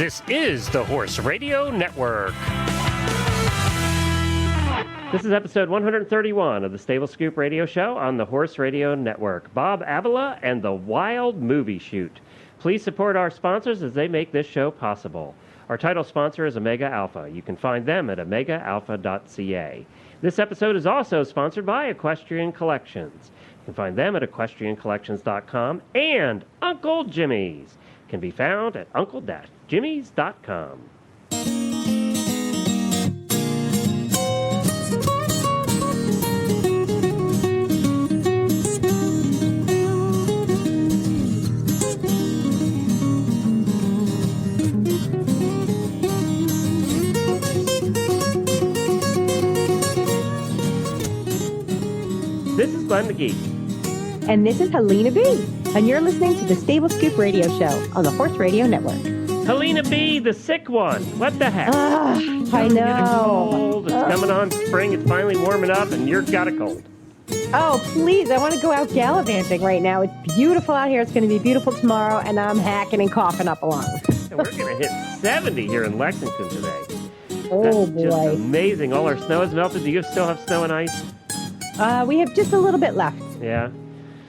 This is the Horse Radio Network. This is episode 131 of the Stable Scoop Radio Show on the Horse Radio Network. Bob Avila and the Wild Movie Shoot. Please support our sponsors as they make this show possible. Our title sponsor is Omega Alpha. You can find them at omegaalpha.ca. This episode is also sponsored by Equestrian Collections. You can find them at equestriancollections.com, and Uncle Jimmy's can be found at uncle-jimmys.com. This is Glenn McGee. And this is Helena B. And you're listening to the Stable Scoop Radio Show on the Horse Radio Network. Helena B., the sick one. What the heck? I know. Cold. It's coming on spring. It's finally warming up, and you've got a cold. Oh, please. I want to go out gallivanting right now. It's beautiful out here. It's going to be beautiful tomorrow, and I'm hacking and coughing up along. And we're going to hit 70 here in Lexington today. Oh, That's boy. just amazing. All our snow has melted. Do you still have snow and ice? We have just a little bit left. Yeah.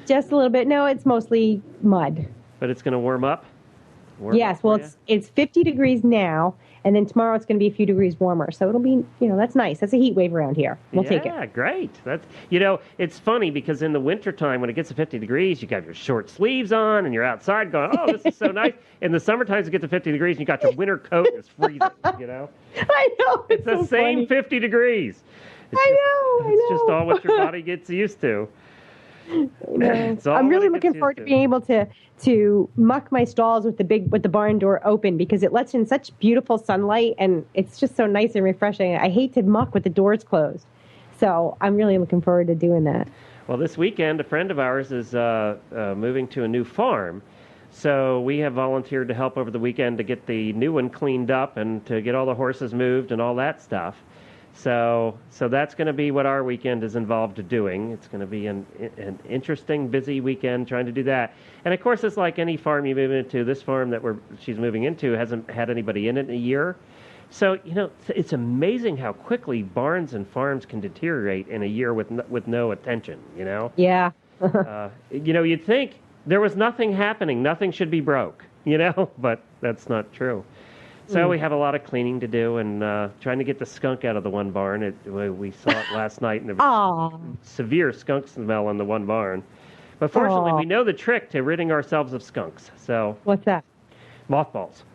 Just a little bit. No, it's mostly mud. But it's going to warm up? Yes, well, it's 50 degrees now, and then tomorrow it's going to be a few degrees warmer. So it'll be, that's nice. That's a heat wave around here. We'll take it. Yeah, great. That's, it's funny because in the wintertime, when it gets to 50 degrees, you got your short sleeves on, and you're outside going, oh, this is so nice. In the summertime, it gets to 50 degrees, and you got your winter coat, and it's freezing, I know. It's the so same funny. 50 degrees. It's just all what your body gets used to. I'm really looking forward to being able to muck my stalls with the barn door open because it lets in such beautiful sunlight and it's just so nice and refreshing. I hate to muck with the doors closed. So I'm really looking forward to doing that. Well, this weekend, a friend of ours is moving to a new farm. So we have volunteered to help over the weekend to get the new one cleaned up and to get all the horses moved and all that stuff. So that's going to be what our weekend is involved to doing. It's going to be an interesting, busy weekend trying to do that. And, of course, it's like any farm you move into. This farm that she's moving into hasn't had anybody in it in a year. So, it's amazing how quickly barns and farms can deteriorate in a year with no attention, Yeah. You'd think there was nothing happening. Nothing should be broke, but that's not true. So we have a lot of cleaning to do and trying to get the skunk out of the one barn. We saw it last night, and there was severe skunk smell in the one barn. But fortunately, we know the trick to ridding ourselves of skunks. So what's that? Mothballs.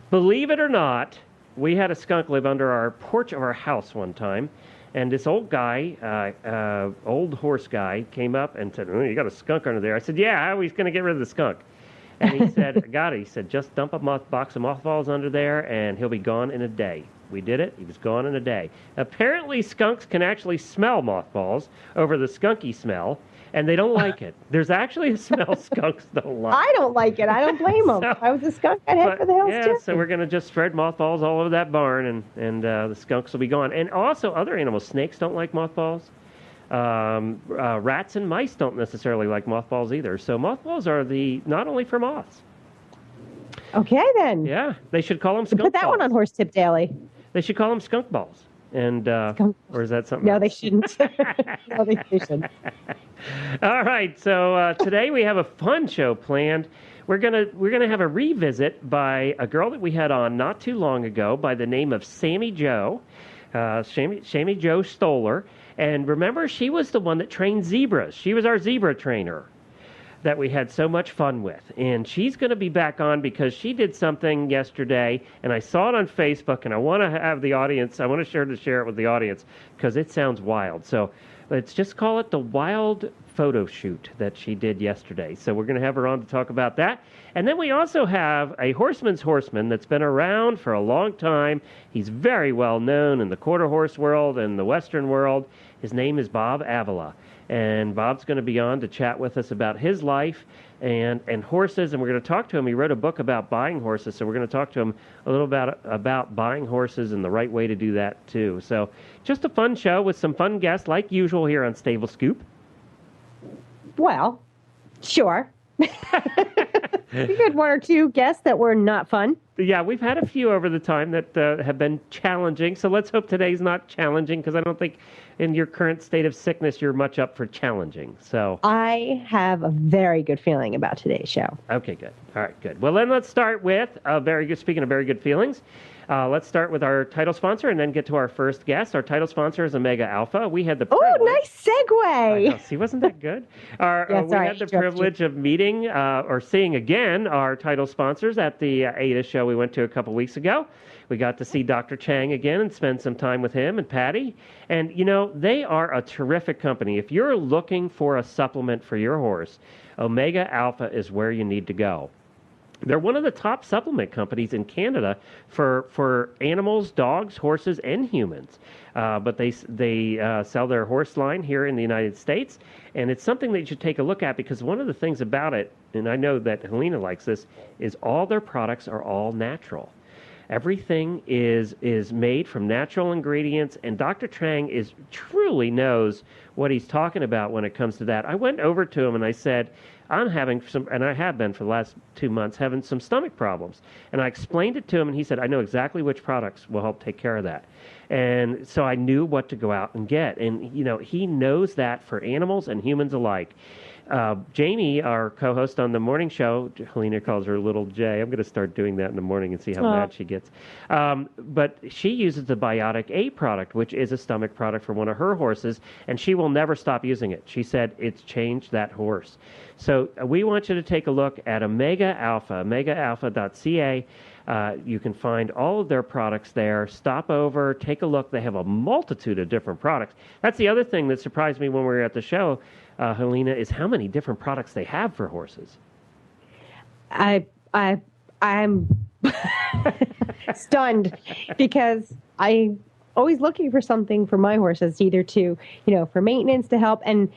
Believe it or not, we had a skunk live under our porch of our house one time. And this old guy, old horse guy, came up and said, you got a skunk under there. I said, yeah, how are we going to get rid of the skunk? And he said, I got it. He said, just dump a box of mothballs under there, and he'll be gone in a day. We did it. He was gone in a day. Apparently, skunks can actually smell mothballs over the skunky smell, and they don't like it. There's actually a smell skunks don't like. I don't like it. I don't blame them. I was a skunk. I'd head for the hills, too. So we're going to just spread mothballs all over that barn, and the skunks will be gone. And also, other animals, snakes don't like mothballs. Rats and mice don't necessarily like mothballs either. So mothballs are not only for moths. Okay, then. Yeah, they should call them skunk Put that balls. one on Horse Tip Daily. They should call them skunk balls. And or is that something No, else? they shouldn't. No, they shouldn't. All right, so today we have a fun show planned. We're gonna have a revisit by a girl that we had on not too long ago by the name of Sammy Jo, Sammy Jo Stoller. And remember, she was the one that trained zebras. She was our zebra trainer that we had so much fun with. And she's going to be back on because she did something yesterday, and I saw it on Facebook, and I want to have the audience, I want to share it with the audience because it sounds wild. So let's just call it the wild photo shoot that she did yesterday. So we're going to have her on to talk about that. And then we also have a horseman's horseman that's been around for a long time. He's very well known in the quarter horse world and the Western world. His name is Bob Avila. And Bob's going to be on to chat with us about his life and horses. And we're going to talk to him. He wrote a book about buying horses. So we're going to talk to him a little about buying horses and the right way to do that, too. So just a fun show with some fun guests like usual here on Stable Scoop. Well, sure. We had one or two guests that were not fun. Yeah, we've had a few over the time that have been challenging. So let's hope today's not challenging, because I don't think in your current state of sickness you're much up for challenging. So I have a very good feeling about today's show. Okay, good. All right, good. Well, then let's start with speaking of very good feelings, let's start with our title sponsor and then get to our first guest. Our title sponsor is Omega Alpha. We had the privilege. Oh, nice segue. I know. See, wasn't that good? We had the privilege of meeting or seeing again our title sponsors at the ADA show we went to a couple weeks ago. We got to see Dr. Chang again and spend some time with him and Patty. And, they are a terrific company. If you're looking for a supplement for your horse, Omega Alpha is where you need to go. They're one of the top supplement companies in Canada for animals, dogs, horses, and humans. But they sell their horse line here in the United States, and it's something that you should take a look at, because one of the things about it, and I know that Helena likes this, is all their products are all natural. Everything is made from natural ingredients, and Dr. Chang truly knows what he's talking about when it comes to that. I went over to him and I said, I'm having some, and I have been for the last 2 months, having some stomach problems. And I explained it to him, and he said, I know exactly which products will help take care of that. And so I knew what to go out and get. And, he knows that for animals and humans alike. Jamie, our co-host on the morning show, Helena calls her Little J. I'm going to start doing that in the morning and see how mad she gets. But she uses the Biotic A product, which is a stomach product for one of her horses, and she will never stop using it. She said it's changed that horse. So we want you to take a look at Omega Alpha, omegaalpha.ca. You can find all of their products there. Stop over, take a look. They have a multitude of different products. That's the other thing that surprised me when we were at the show, Helena, is how many different products they have for horses. I'm stunned, because I'm always looking for something for my horses, either to, for maintenance, to help. And,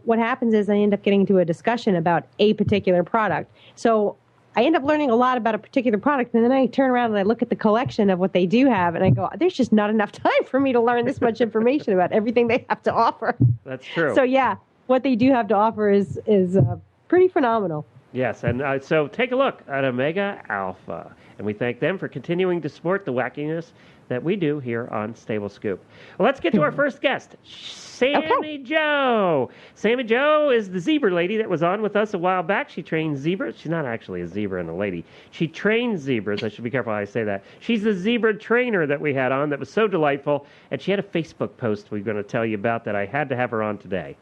what happens is I end up getting into a discussion about a particular product. So I end up learning a lot about a particular product, and then I turn around and I look at the collection of what they do have, and I go, there's just not enough time for me to learn this much information about everything they have to offer. That's true. So, yeah, what they do have to offer is pretty phenomenal. Yes, and so take a look at Omega Alpha, and we thank them for continuing to support the wackiness that we do here on Stable Scoop. Well, let's get to our first guest, Sammy Joe. Sammy Joe is the zebra lady that was on with us a while back. She trains zebras. She's not actually a zebra and a lady. She trains zebras. I should be careful how I say that. She's the zebra trainer that we had on that was so delightful, and she had a Facebook post we're going to tell you about that I had to have her on today.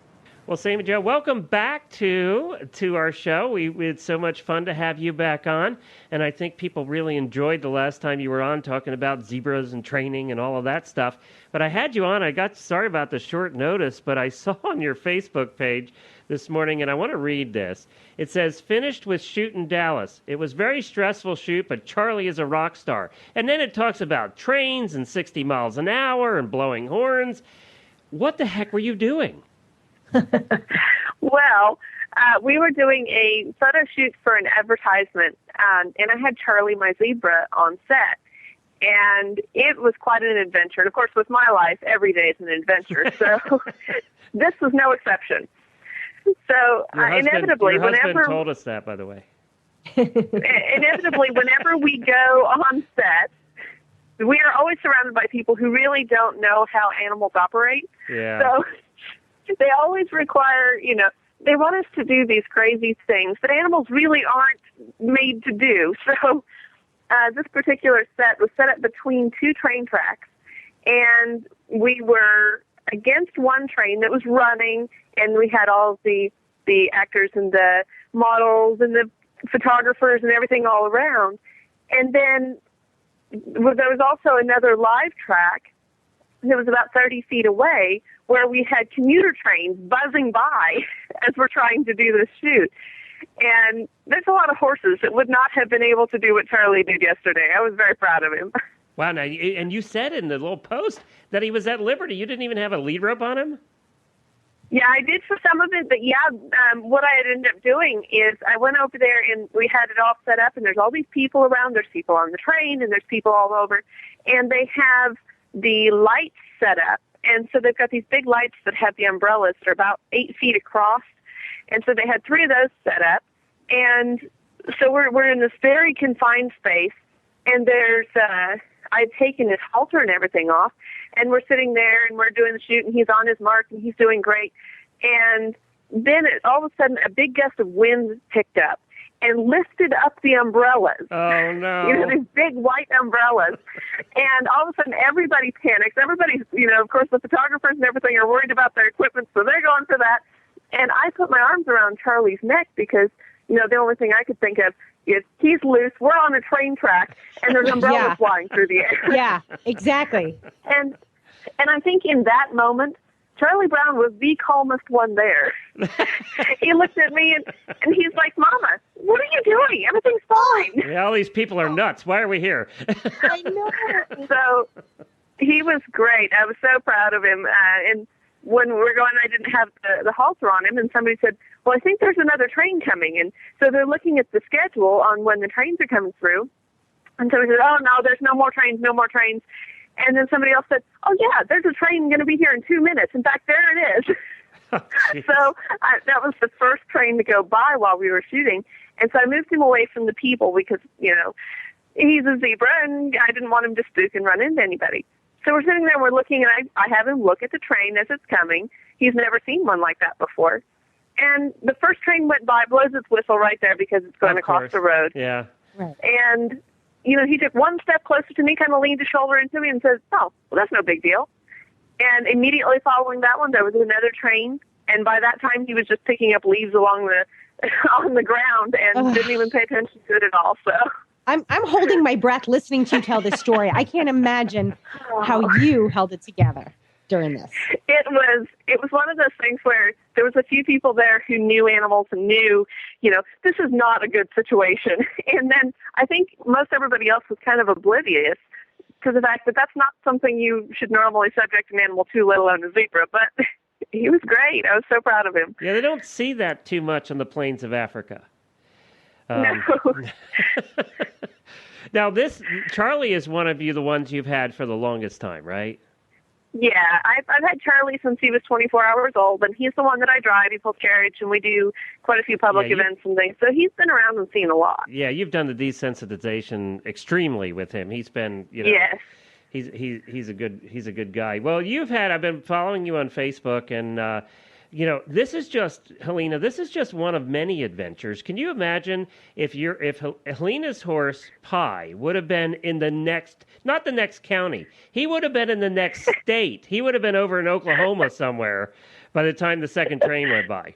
Well, Sammy Joe, welcome back to our show. We had so much fun to have you back on, and I think people really enjoyed the last time you were on talking about zebras and training and all of that stuff. But I had you on. Sorry about the short notice, but I saw on your Facebook page this morning, and I want to read this. It says, finished with shoot in Dallas. It was very stressful shoot, but Charlie is a rock star. And then it talks about trains and 60 miles an hour and blowing horns. What the heck were you doing? Well, we were doing a photo shoot for an advertisement, and I had Charlie, my zebra, on set. And it was quite an adventure. And, of course, with my life, every day is an adventure. So this was no exception. So inevitably, your husband told us that, by the way. Inevitably, whenever we go on set, we are always surrounded by people who really don't know how animals operate. Yeah. So they always require, they want us to do these crazy things that animals really aren't made to do. So this particular set was set up between two train tracks, and we were against one train that was running, and we had all the actors and the models and the photographers and everything all around. And then there was also another live track that was about 30 feet away, where we had commuter trains buzzing by as we're trying to do this shoot. And there's a lot of horses that would not have been able to do what Charlie did yesterday. I was very proud of him. Wow, now, and you said in the little post that he was at Liberty. You didn't even have a lead rope on him? Yeah, I did for some of it, but what I had ended up doing is I went over there and we had it all set up, and there's all these people around. There's people on the train, and there's people all over, and they have the lights set up. And so they've got these big lights that have the umbrellas that are about 8 feet across. And so they had 3 of those set up. And So we're in this very confined space, and there's I'd taken his halter and everything off, and we're sitting there and we're doing the shoot, and he's on his mark and he's doing great. And then all of a sudden, a big gust of wind picked up and lifted up the umbrellas. Oh, no. These big white umbrellas. And all of a sudden, everybody panics. Everybody's, of course, the photographers and everything are worried about their equipment, so they're going for that. And I put my arms around Charlie's neck because, the only thing I could think of is he's loose, we're on a train track, and there's umbrellas flying through the air. Yeah, exactly. And I think in that moment, Charlie Brown was the calmest one there. He looked at me and he's like, "Mama, what are you doing? Everything's fine." Yeah, all these people are nuts. Why are we here? I know. So he was great. I was so proud of him. And when we were going, I didn't have the halter on him, and somebody said, "Well, I think there's another train coming." And so they're looking at the schedule on when the trains are coming through. And somebody said, "Oh, no, there's no more trains, no more trains." And then somebody else said, "Oh, yeah, there's a train going to be here in 2 minutes. In fact, there it is." Oh, so that was the first train to go by while we were shooting. And so I moved him away from the people because, he's a zebra, and I didn't want him to spook and run into anybody. So we're sitting there, and we're looking, and I have him look at the train as it's coming. He's never seen one like that before. And the first train went by, blows its whistle right there because it's going across the road. Yeah. Right. And he took one step closer to me, kind of leaned his shoulder into me and says, "Oh, well, that's no big deal." And immediately following that one, there was another train. And by that time, he was just picking up leaves along on the ground and didn't even pay attention to it at all. So I'm holding my breath listening to you tell this story. I can't imagine how you held it together during this. It was one of those things where there was a few people there who knew animals and knew, this is not a good situation. And then I think most everybody else was kind of oblivious to the fact that that's not something you should normally subject an animal to, let alone a zebra. But he was great. I was so proud of him. Yeah, they don't see that too much on the plains of Africa. No. Now, Charlie is one of the ones you've had for the longest time, right? Yeah, I've had Charlie since he was 24 hours old, and he's the one that I drive. He pulls carriage, and we do quite a few public events and things. So he's been around and seen a lot. Yeah, you've done the desensitization extremely with him. He's been, Yes. He's a good guy. Well, I've been following you on Facebook, and this is just, Helena, this is just one of many adventures. Can you imagine if Helena's horse, Pi, would have been in not the next county, he would have been in the next state. He would have been over in Oklahoma somewhere by the time the second train went by.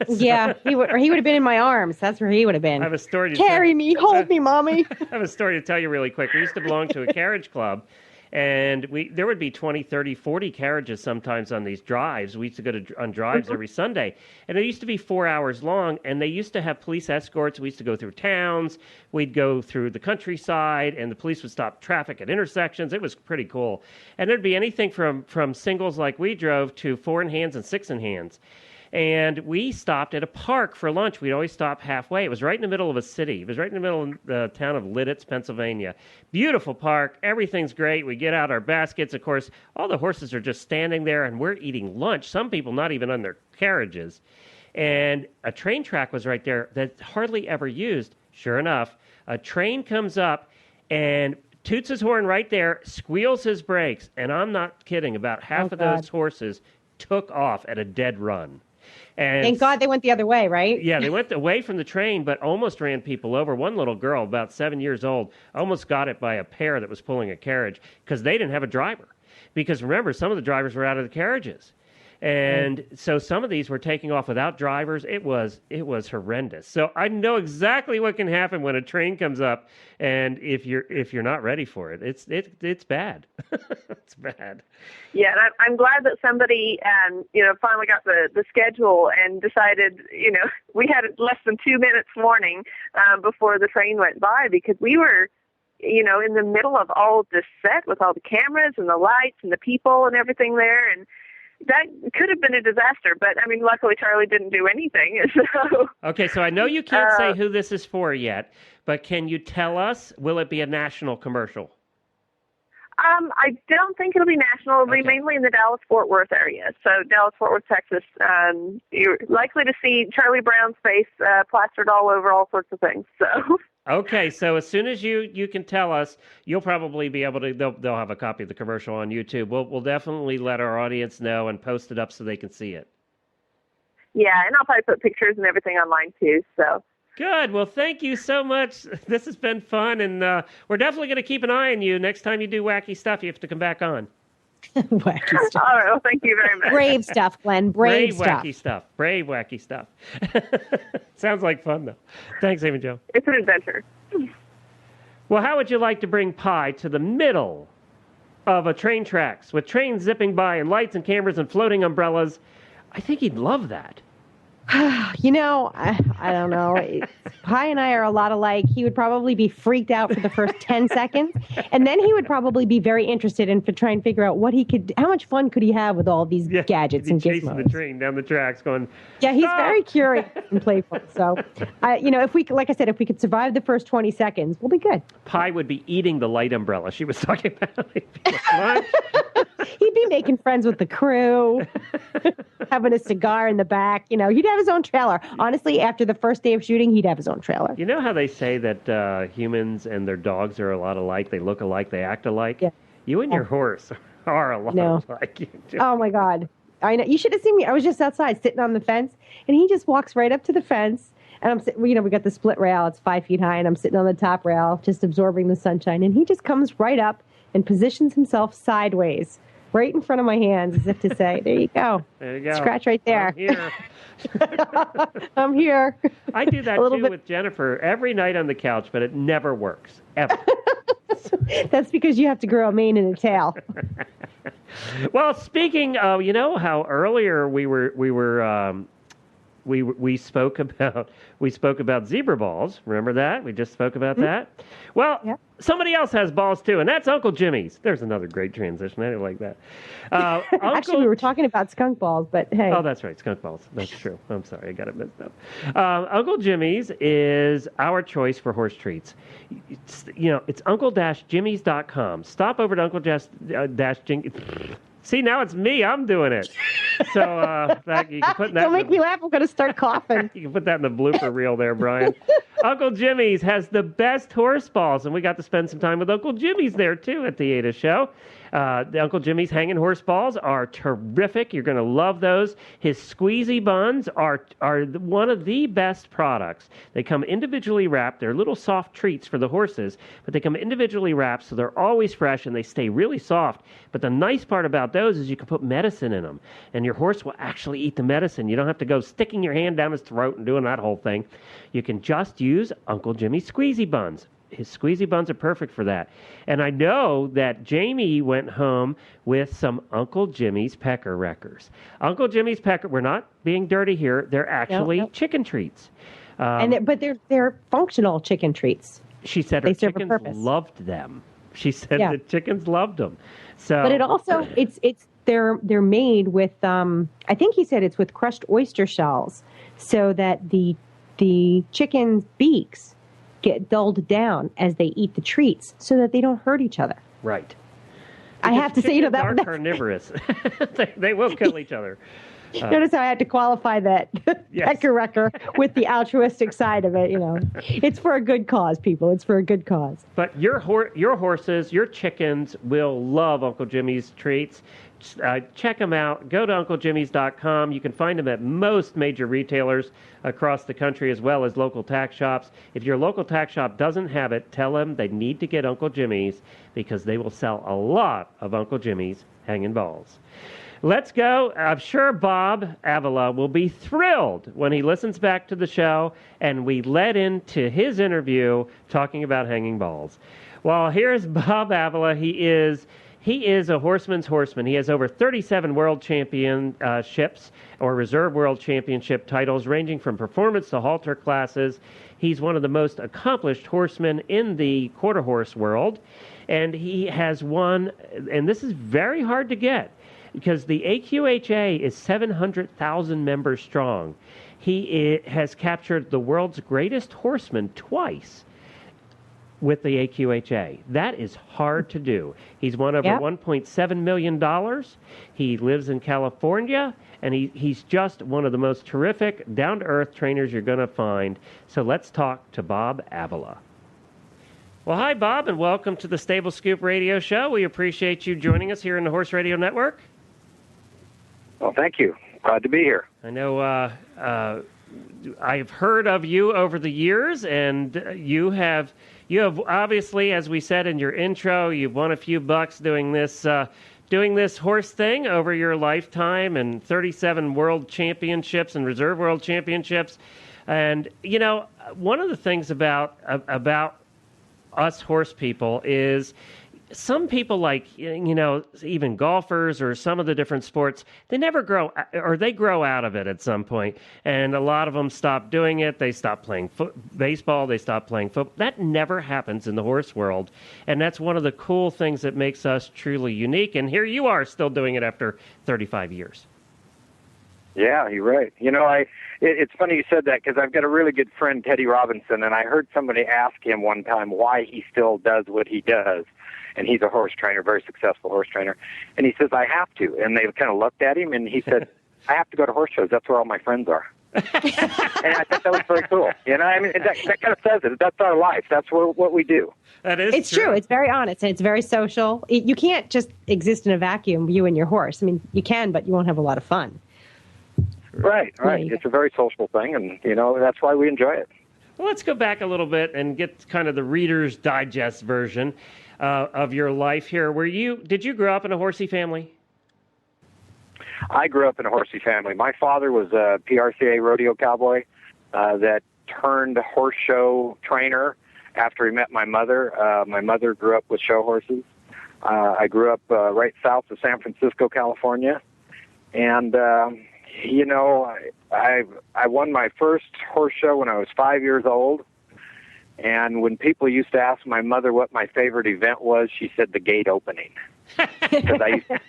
Yeah, he would have been in my arms. That's where he would have been. I have a story to Carry me, hold me, Mommy. I have a story to tell you really quick. We used to belong to a carriage club. And there would be 20, 30, 40 carriages sometimes on these drives. We used to go on drives every Sunday. And it used to be 4 hours long, and they used to have police escorts. We used to go through towns. We'd go through the countryside, and the police would stop traffic at intersections. It was pretty cool. And there'd be anything from singles like we drove to 4-in-hands and 6-in-hands. And we stopped at a park for lunch. We'd always stop halfway. It was right in the middle of a city. It was right in the middle of the town of Lidditz, Pennsylvania. Beautiful park. Everything's great. We get out our baskets. Of course, all the horses are just standing there, and we're eating lunch. Some people not even on their carriages. And a train track was right there that's hardly ever used. Sure enough, a train comes up and toots his horn right there, squeals his brakes, and I'm not kidding, about half of those horses took off at a dead run. And thank God they went the other way, right? Yeah, they went away from the train, but almost ran people over. One little girl, about 7 years old, almost got it by a pair that was pulling a carriage because they didn't have a driver. Because remember, some of the drivers were out of the carriages. And so some of these were taking off without drivers. It was horrendous. So I know exactly what can happen when a train comes up, and if you're not ready for it, it's bad. It's bad. Yeah, and I'm glad that somebody finally got the schedule and decided, we had less than 2 minutes warning before the train went by, because we were in the middle of all of this set with all the cameras and the lights and the people and everything there, and that could have been a disaster, but luckily Charlie didn't do anything. So, okay, so I know you can't say who this is for yet, but can you tell us, will it be a national commercial? I don't think it'll be national. It'll be mainly in the Dallas-Fort Worth area. So Dallas-Fort Worth, Texas. You're likely to see Charlie Brown's face plastered all over all sorts of things. So. Okay, so as soon as you can tell us, you'll probably be able to. They'll have a copy of the commercial on YouTube. We'll definitely let our audience know and post it up so they can see it. Yeah, and I'll probably put pictures and everything online too. So. Good. Well, thank you so much. This has been fun, and we're definitely going to keep an eye on you. Next time you do wacky stuff, you have to come back on. Wacky stuff. All right. Well, thank you very much. Brave stuff, Glenn. Brave stuff. Wacky stuff. Brave wacky stuff. Sounds like fun, though. Thanks, Amy Jo. It's an adventure. Well, how would you like to bring Pi to the middle of a train tracks with trains zipping by and lights and cameras and floating umbrellas? I think he'd love that. You know, I don't know. Pi and I are a lot alike. He would probably be freaked out for the first 10 seconds. And then he would probably be very interested in try and figure out how much fun could he have with all these gadgets and gizmos. Chasing the train down the tracks going, yeah, he's very curious and playful. So, if we could survive the first 20 seconds, we'll be good. Pi would be eating the light umbrella she was talking about. He'd be making friends with the crew, having a cigar in the back. He'd have his own trailer. Honestly, after the first day of shooting, he'd have his own trailer. You know how they say that humans and their dogs are a lot alike? They look alike, they act alike? Yeah. You and your horse are a lot alike. Oh, my God. I know. You should have seen me. I was just outside sitting on the fence, and he just walks right up to the fence. And I'm sitting, we got the split rail. It's 5 feet high, and I'm sitting on the top rail, just absorbing the sunshine. And he just comes right up and positions himself sideways, right in front of my hands, as if to say, there you go. There you go. Scratch right there. I'm here. I'm here. I do that too with Jennifer every night on the couch, but it never works, ever. That's because you have to grow a mane and a tail. Well, speaking of, how earlier we spoke about zebra balls. Remember that? We just spoke about that. Well, somebody else has balls too, and that's Uncle Jimmy's. There's another great transition. I didn't like that. Actually, we were talking about skunk balls, but hey. Oh, that's right, skunk balls. That's true. I'm sorry, I got it messed up. Uncle Jimmy's is our choice for horse treats. It's uncle-jimmys.com. Stop over to uncle-jimmys. See, now it's me. I'm doing it. So you can put that. Don't make me laugh. I'm going to start coughing. You can put that in the blooper reel there, Brian. Uncle Jimmy's has the best horse balls, and we got to spend some time with Uncle Jimmy's there, too, at the Ada Show. The Uncle Jimmy's hanging horse balls are terrific. You're going to love those. His squeezy buns are one of the best products. They come individually wrapped. They're little soft treats for the horses, but they come individually wrapped, so they're always fresh, and they stay really soft. But the nice part about those is you can put medicine in them, and your horse will actually eat the medicine. You don't have to go sticking your hand down his throat and doing that whole thing. You can just use Uncle Jimmy's squeezy buns. His squeezy buns are perfect for that. And I know that Jamie went home with some Uncle Jimmy's pecker wreckers. Uncle Jimmy's pecker, we're not being dirty here. They're actually chicken treats. But they're functional chicken treats. She said her chickens loved them. She said the chickens loved them. So, but it also they're made with I think he said it's with crushed oyster shells, so that the chicken's beaks get dulled down as they eat the treats, so that they don't hurt each other. Right. Because I have to say, that are carnivorous. they will kill each other. Notice how I had to qualify that pecker wrecker with the altruistic side of it. It's for a good cause, people. It's for a good cause. But your horses, your chickens will love Uncle Jimmy's treats. Check them out. Go to UncleJimmys.com. You can find them at most major retailers across the country, as well as local tack shops. If your local tack shop doesn't have it, tell them they need to get Uncle Jimmy's, because they will sell a lot of Uncle Jimmy's hanging balls. Let's go. I'm sure Bob Avila will be thrilled when he listens back to the show and we led into his interview talking about hanging balls. Well, here's Bob Avila. He is a horseman's horseman. He has over 37 world championships or reserve world championship titles, ranging from performance to halter classes. He's one of the most accomplished horsemen in the quarter horse world. And he has won, and this is very hard to get, because the AQHA is 700,000 members strong. He has captured the world's greatest horseman twice. with the AQHA. That is hard to do. He's won over $1.7 million. He lives in California, and he's just one of the most terrific, down-to-earth trainers you're going to find. So let's talk to Bob Avila. Well, hi, Bob, and welcome to the Stable Scoop Radio Show. We appreciate you joining us here in the Horse Radio Network. Well, thank you. Glad to be here. I know I've heard of you over the years, and you have obviously, as we said in your intro, you've won a few bucks doing this horse thing over your lifetime, and 37 world championships and reserve world championships. And you know, one of the things about us horse people is some people, like, you know, even golfers or some of the different sports, they never grow, or they grow out of it at some point. And a lot of them stop doing it. They stop playing baseball. They stop playing football. That never happens in the horse world. And that's one of the cool things that makes us truly unique. And here you are still doing it after 35 years. Yeah, you're right. You know, it's funny you said that, because I've got a really good friend, Teddy Robinson, and I heard somebody ask him one time why he still does what he does. And he's a horse trainer, very successful horse trainer. And he says, I have to. And they kind of looked at him, and he said, I have to go to horse shows. That's where all my friends are. And I thought that was very cool. You know, I mean, that kind of says it. That's our life. That's what we do. That is It's true. It's very honest, and it's very social. You can't just exist in a vacuum, you and your horse. I mean, you can, but you won't have a lot of fun. Right. It's a very social thing, and, you know, that's why we enjoy it. Well, let's go back a little bit and get kind of the Reader's Digest version of your life here. Did you grow up in a horsey family? I grew up in a horsey family. My father was a PRCA rodeo cowboy that turned horse show trainer after he met my mother. My mother grew up with show horses. I grew up right south of San Francisco, California. And, you know, I won my first horse show when I was 5 years old. And when people used to ask my mother what my favorite event was, she said the gate opening. Because I used to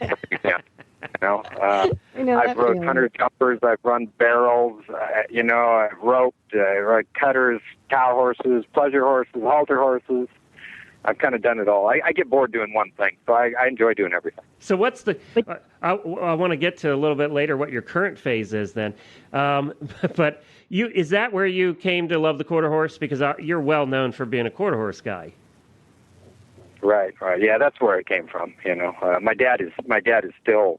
I've rode 100 jumpers, I've run barrels, I've roped, I rode cutters, cow horses, pleasure horses, halter horses. I've kind of done it all. I get bored doing one thing, so I enjoy doing everything. So what's I want to get to a little bit later what your current phase is then. But is that where you came to love the quarter horse? Because you're well known for being a quarter horse guy. Right. Yeah, that's where it came from. You know, my dad is still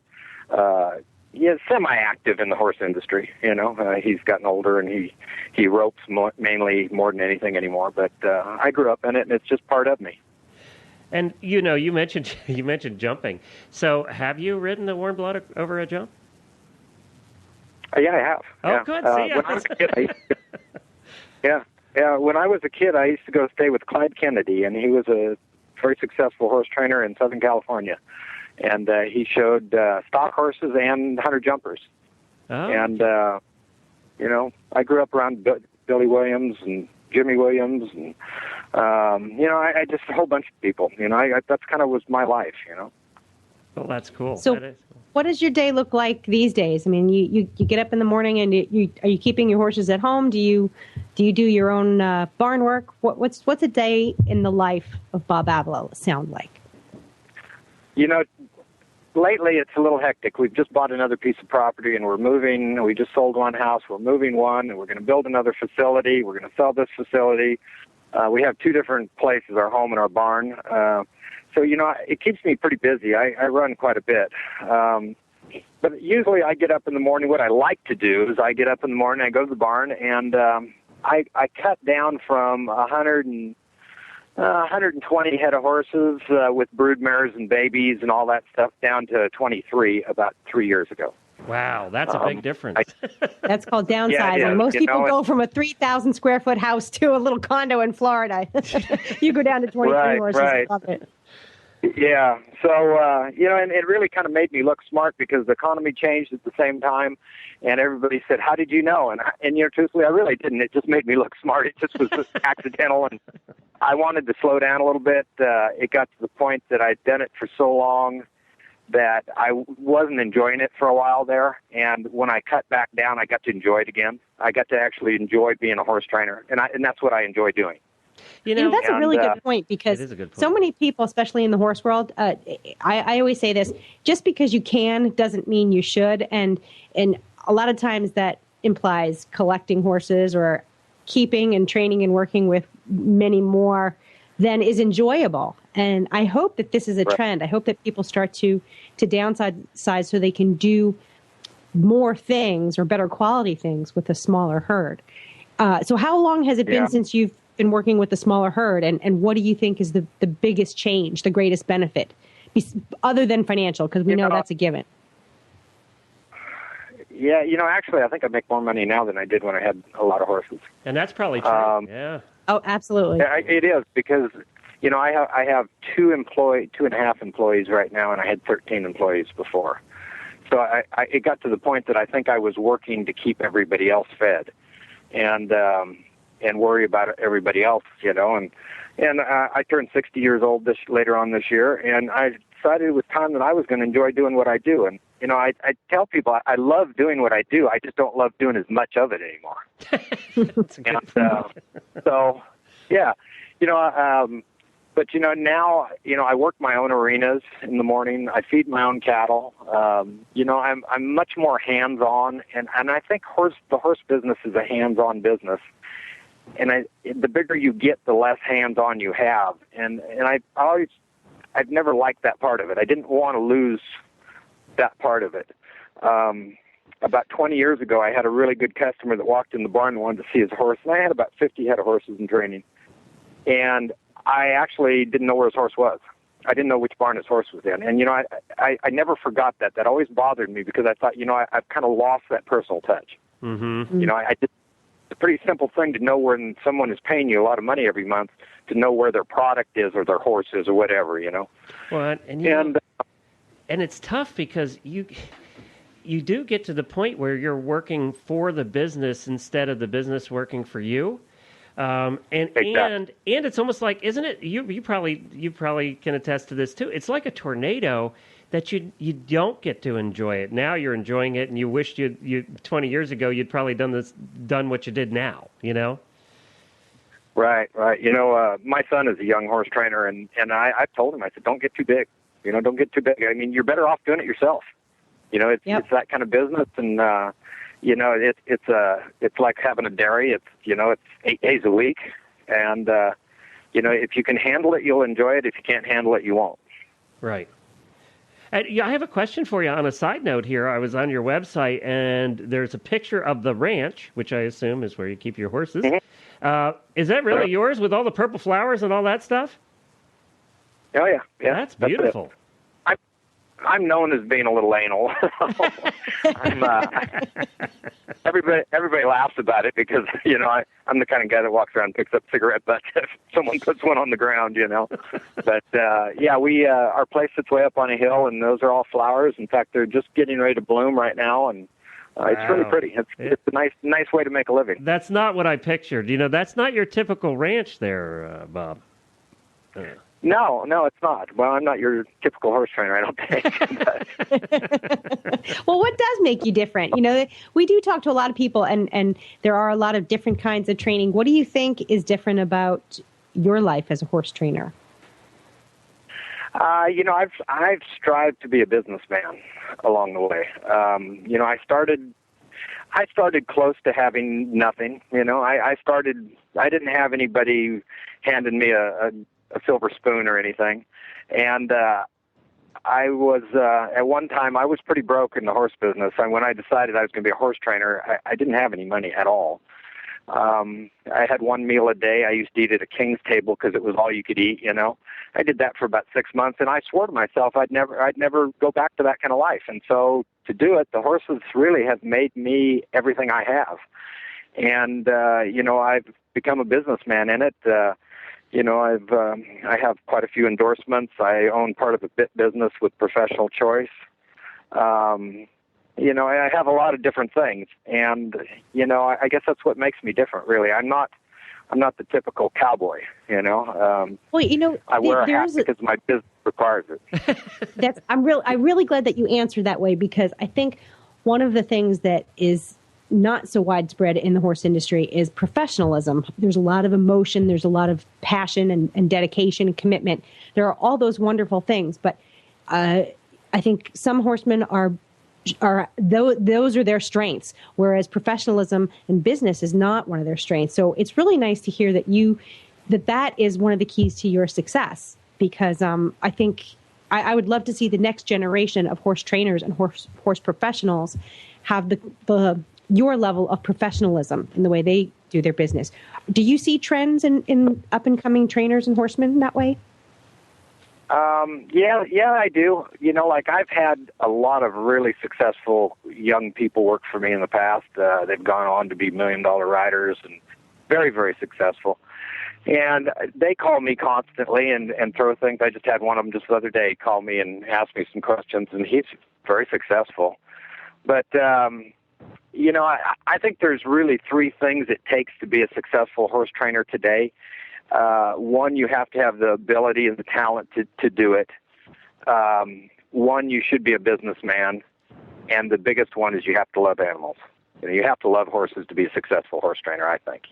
semi-active in the horse industry. You know, he's gotten older and he ropes mainly more than anything anymore. But I grew up in it, and it's just part of me. And you know, you mentioned jumping. So have you ridden the warm blood over a jump? Yeah, I have. Oh, yeah. Good. When I was a kid, when I was a kid, I used to go stay with Clyde Kennedy, and he was a very successful horse trainer in Southern California. And he showed stock horses and hunter jumpers. Oh. And, I grew up around Billy Williams and Jimmy Williams and, I just a whole bunch of people. You know, that's kind of was my life, you know. Well, that's cool. So that is cool. What does your day look like these days? I mean, you get up in the morning and are you keeping your horses at home? Do you do your own barn work? What's a day in the life of Bob Avila sound like? You know, lately it's a little hectic. We've just bought another piece of property and we're moving. We just sold one house. We're moving one, and we're going to build another facility. We're going to sell this facility. We have two different places, our home and our barn. So, you know, it keeps me pretty busy. I run quite a bit. But usually I get up in the morning. What I like to do is I get up in the morning, I go to the barn, and I cut down from 120 head of horses with brood mares and babies and all that stuff down to 23 about 3 years ago. Wow, that's a big difference. That's called downsizing. Yeah, Most people go from a 3,000 square foot house to a little condo in Florida. You go down to 23 horses. Right. I love it. Yeah. So, and it really kind of made me look smart because the economy changed at the same time. And everybody said, how did you know? And truthfully, I really didn't. It just made me look smart. It just was accidental. And I wanted to slow down a little bit. It got to the point that I'd done it for so long that I wasn't enjoying it for a while there. And when I cut back down, I got to enjoy it again. I got to actually enjoy being a horse trainer. And that's what I enjoy doing. That's a really good point, because so many people, especially in the horse world, I always say this: just because you can doesn't mean you should, and a lot of times that implies collecting horses or keeping and training and working with many more than is enjoyable. And I hope that this is a trend. I hope that people start to downsize so they can do more things or better quality things with a smaller herd. So how long has it been since you've been working with the smaller herd, and what do you think is the biggest change, the greatest benefit, other than financial, because we know that's a given? Yeah, actually, I think I make more money now than I did when I had a lot of horses. And that's probably true, yeah. Oh, absolutely. It is, because, I have 2.5 employees right now, and I had 13 employees before. So it got to the point that I think I was working to keep everybody else fed, and worry about everybody else, and I turned 60 years old later on this year, and I decided it was time that I was going to enjoy doing what I do. And I tell people I love doing what I do. I just don't love doing as much of it anymore. So yeah, but now I work my own arenas in the morning. I feed my own cattle. I'm much more hands-on, and I think the horse business is a hands-on business. And the bigger you get, the less hands-on you have. And I've never liked that part of it. I didn't want to lose that part of it. About 20 years ago, I had a really good customer that walked in the barn and wanted to see his horse, and I had about 50 head of horses in training. And I actually didn't know where his horse was. I didn't know which barn his horse was in. And, I never forgot that. That always bothered me, because I thought, I've kind of lost that personal touch. Mm-hmm. It's a pretty simple thing to know when someone is paying you a lot of money every month, to know where their product is or their horse is or whatever, Well, and it's tough, because you do get to the point where you're working for the business instead of the business working for you. And it's almost like, isn't it? You probably can attest to this too. It's like a tornado that you don't get to enjoy it. Now you're enjoying it, and you wished you 20 years ago you'd probably done what you did now. Right. My son is a young horse trainer, and I told him, I said, don't get too big. Don't get too big. I mean, you're better off doing it yourself. It's that kind of business, and it's like having a dairy. It's 8 days a week, and if you can handle it, you'll enjoy it. If you can't handle it, you won't. Right. I have a question for you on a side note here. I was on your website, and there's a picture of the ranch, which I assume is where you keep your horses. Mm-hmm. Is that really yours, with all the purple flowers and all that stuff? Oh, yeah. That's beautiful. I'm known as being a little anal. Everybody laughs about it, because I'm the kind of guy that walks around and picks up cigarette butts if someone puts one on the ground, But our place sits way up on a hill, and those are all flowers. In fact, they're just getting ready to bloom right now, and it's really pretty. It's a nice way to make a living. That's not what I pictured. That's not your typical ranch there, Bob. No, it's not. Well, I'm not your typical horse trainer, I don't think. Well, what does make you different? We do talk to a lot of people, and there are a lot of different kinds of training. What do you think is different about your life as a horse trainer? I've strived to be a businessman along the way. I started close to having nothing. I didn't have anybody handing me a silver spoon or anything. And I was, at one time, I was pretty broke in the horse business. And when I decided I was going to be a horse trainer, I didn't have any money at all. I had one meal a day. I used to eat at a king's table because it was all you could eat, I did that for about 6 months, and I swore to myself I'd never go back to that kind of life. And so to do it, the horses really have made me everything I have. And, I've become a businessman in it. I have quite a few endorsements. I own part of a bit business with Professional Choice. I have a lot of different things, and I guess that's what makes me different. Really, I'm not the typical cowboy. Well, I wear a hat because my business requires it. I'm really glad that you answered that way, because I think one of the things that is not so widespread in the horse industry is professionalism. There's a lot of emotion. There's a lot of passion and dedication and commitment. There are all those wonderful things, but I think some horsemen are those are their strengths, whereas professionalism and business is not one of their strengths. So it's really nice to hear that that is one of the keys to your success, because I think I would love to see the next generation of horse trainers and horse professionals have your level of professionalism in the way they do their business. Do you see trends in up and coming trainers and horsemen that way? Yeah, I do. Like I've had a lot of really successful young people work for me in the past. They've gone on to be $1 million riders and very, very successful. And they call me constantly and throw things. I just had one of them just the other day call me and ask me some questions, and he's very successful. But, I think there's really three things it takes to be a successful horse trainer today. One, you have to have the ability and the talent to do it. One, you should be a businessman. And the biggest one is you have to love animals. You have to love horses to be a successful horse trainer, I think.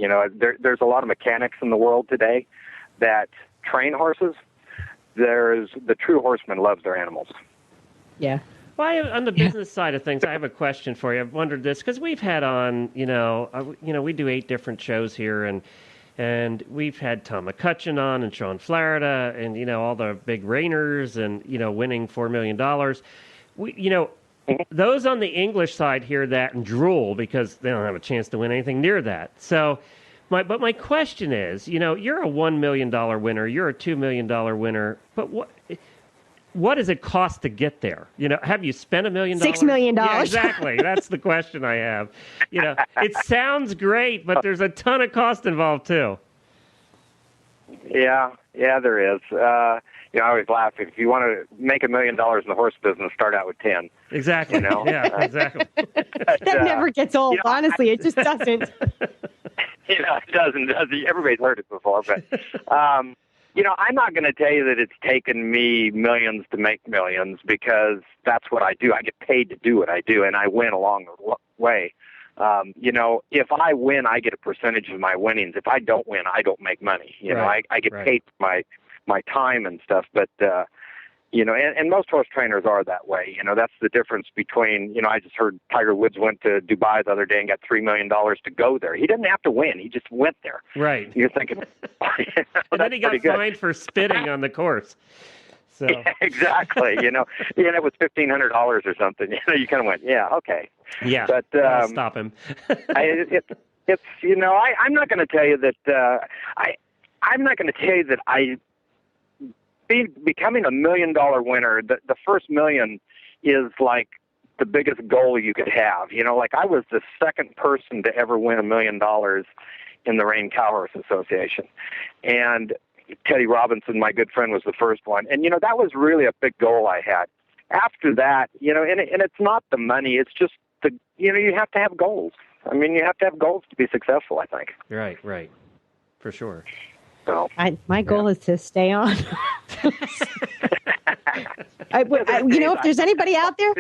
There's a lot of mechanics in the world today that train horses. The true horseman loves their animals. Yeah. Well, on the business side of things, I have a question for you. I've wondered this because we've had on, we do 8 different shows here, and we've had Tom McCutcheon on and Sean Flarida and, all the big reigners and, winning $4 million. Those on the English side hear that and drool because they don't have a chance to win anything near that. So, my question is, you're a $1 million winner, you're a $2 million winner, but what does it cost to get there? Have you spent $1 million? $6 million. Yeah, exactly. That's the question I have. It sounds great, but there's a ton of cost involved too. Yeah, there is. I always laugh. If you want to make $1 million in the horse business, start out with 10. Exactly. Yeah, exactly. That never gets old. Honestly, it just doesn't. It doesn't. Everybody's heard it before, but I'm not going to tell you that it's taken me millions to make millions, because that's what I do. I get paid to do what I do, and I win along the way. If I win, I get a percentage of my winnings. If I don't win, I don't make money. I get paid for my time and stuff, but and most horse trainers are that way. That's the difference between, I just heard Tiger Woods went to Dubai the other day and got $3 million to go there. He didn't have to win. He just went there. Right. You're thinking, and then he got fined for spitting on the course. So. Yeah, exactly. And it was $1,500 or something. You kind of went, yeah, okay. Yeah. But stop him. It's I'm not going to tell you that I'm not going to tell you that becoming $1 million winner, the first million is like the biggest goal you could have. Like I was the second person to ever win $1 million in the Rein Cow Horse Association. And Teddy Robinson, my good friend, was the first one. And, that was really a big goal I had. After that, and it's not the money, it's just you have to have goals. I mean, you have to have goals to be successful, I think. Right. For sure. So, my goal is to stay on. If there's anybody out there,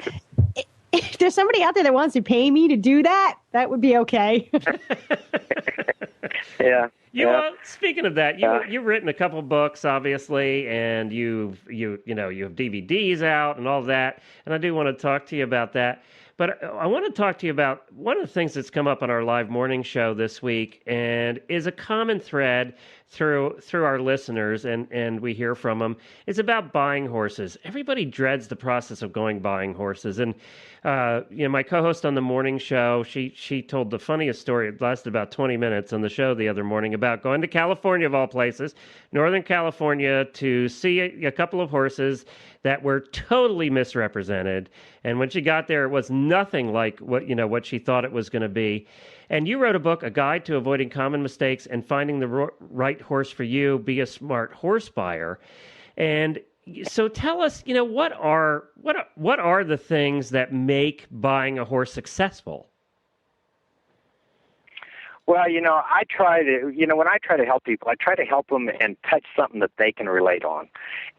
if there's somebody out there that wants to pay me to do that, that would be okay. Yeah. Speaking of that, you've written a couple books, obviously, and you have DVDs out and all of that, and I do want to talk to you about that. But I want to talk to you about one of the things that's come up on our live morning show this week, and is a common thread through our listeners, and we hear from them. It's about buying horses. Everybody dreads the process of buying horses, and my co-host on the morning show, she told the funniest story. It lasted about 20 minutes on the show the other morning about going to California, of all places, Northern California, to see a couple of horses that were totally misrepresented. And when she got there, it was nothing like what she thought it was going to be. And you wrote a book, A Guide to Avoiding Common Mistakes and Finding the Right Horse for You, Be a Smart Horse Buyer. And so tell us, what are the things that make buying a horse successful? Well, I try to, when I try to help people, I try to help them and touch something that they can relate on.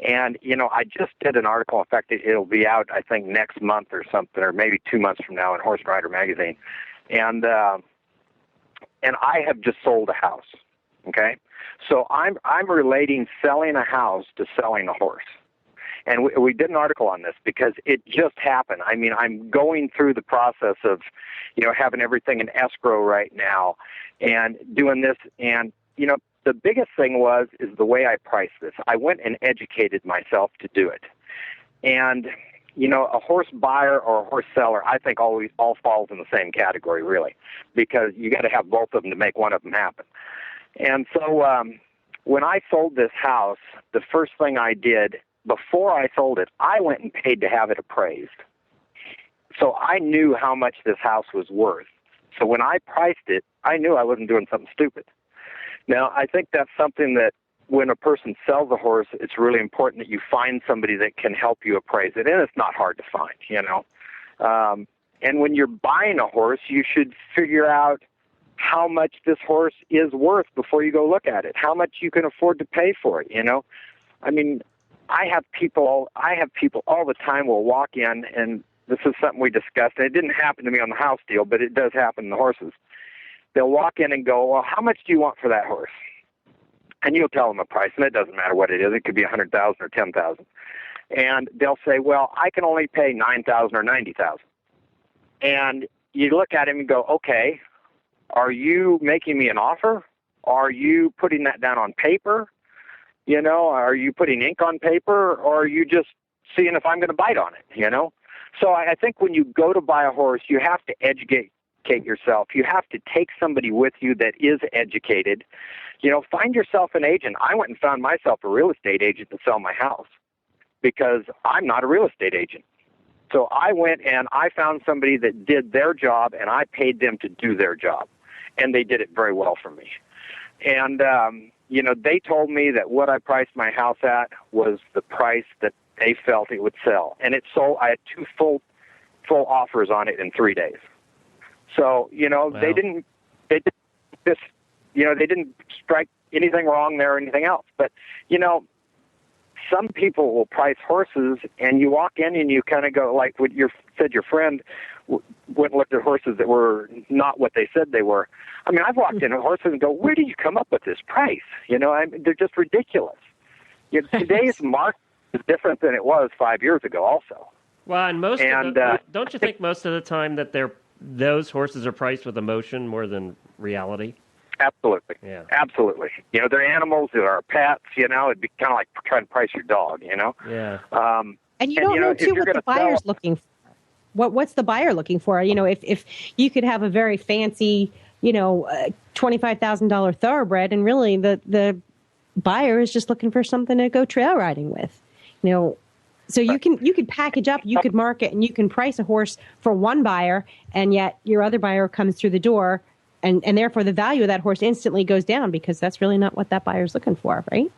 And, I just did an article. In fact, it'll be out, I think, next month or something, or maybe 2 months from now in Horse Rider magazine. and I have just sold a house. Okay, so I'm relating selling a house to selling a horse. And we did an article on this because it just happened. I mean, I'm going through the process of, having everything in escrow right now and doing this. And, the biggest thing is the way I priced this. I went and educated myself to do it. And, a horse buyer or a horse seller, I think all falls in the same category, really, because you got to have both of them to make one of them happen. And so when I sold this house, the first thing I did before I sold it, I went and paid to have it appraised. So I knew how much this house was worth. So when I priced it, I knew I wasn't doing something stupid. Now, I think that's something that when a person sells a horse, it's really important that you find somebody that can help you appraise it. And it's not hard to find, and when you're buying a horse, you should figure out how much this horse is worth before you go look at it, how much you can afford to pay for it, I mean, I have people all the time will walk in, and this is something we discussed, and it didn't happen to me on the house deal, but it does happen in the horses. They'll walk in and go, well, how much do you want for that horse? And you'll tell them a price, and it doesn't matter what it is. It could be $100,000 or $10,000. And they'll say, well, I can only pay $9,000 or $90,000. And you look at him and go, okay, are you making me an offer? Are you putting that down on paper? Are you putting ink on paper, or are you just seeing if I'm going to bite on it, So I think when you go to buy a horse, you have to educate yourself. You have to take somebody with you that is educated. Find yourself an agent. I went and found myself a real estate agent to sell my house because I'm not a real estate agent. So I went and I found somebody that did their job, and I paid them to do their job, and they did it very well for me. And, they told me that what I priced my house at was the price that they felt it would sell. And it sold. I had 2 full offers on it in 3 days. So, wow. they didn't strike anything wrong there or anything else. But, some people will price horses, and you walk in and you kind of go, like what you said, your friend went and looked at horses that were not what they said they were. I mean, I've walked in at horses and go, where did you come up with this price? They're just ridiculous. Today's market is different than it was 5 years ago also. Well, and don't you think most of the time that those horses are priced with emotion more than reality? Absolutely. Yeah. Absolutely. They're animals, they're pets, it'd be kind of like trying to price your dog, Yeah. And you don't know, too, what the buyer's looking for. What's the buyer looking for? If you could have a very fancy, $25,000 thoroughbred, and really the buyer is just looking for something to go trail riding with, So you could package up, you could market, and you can price a horse for one buyer, and yet your other buyer comes through the door, and therefore the value of that horse instantly goes down because that's really not what that buyer's looking for, right?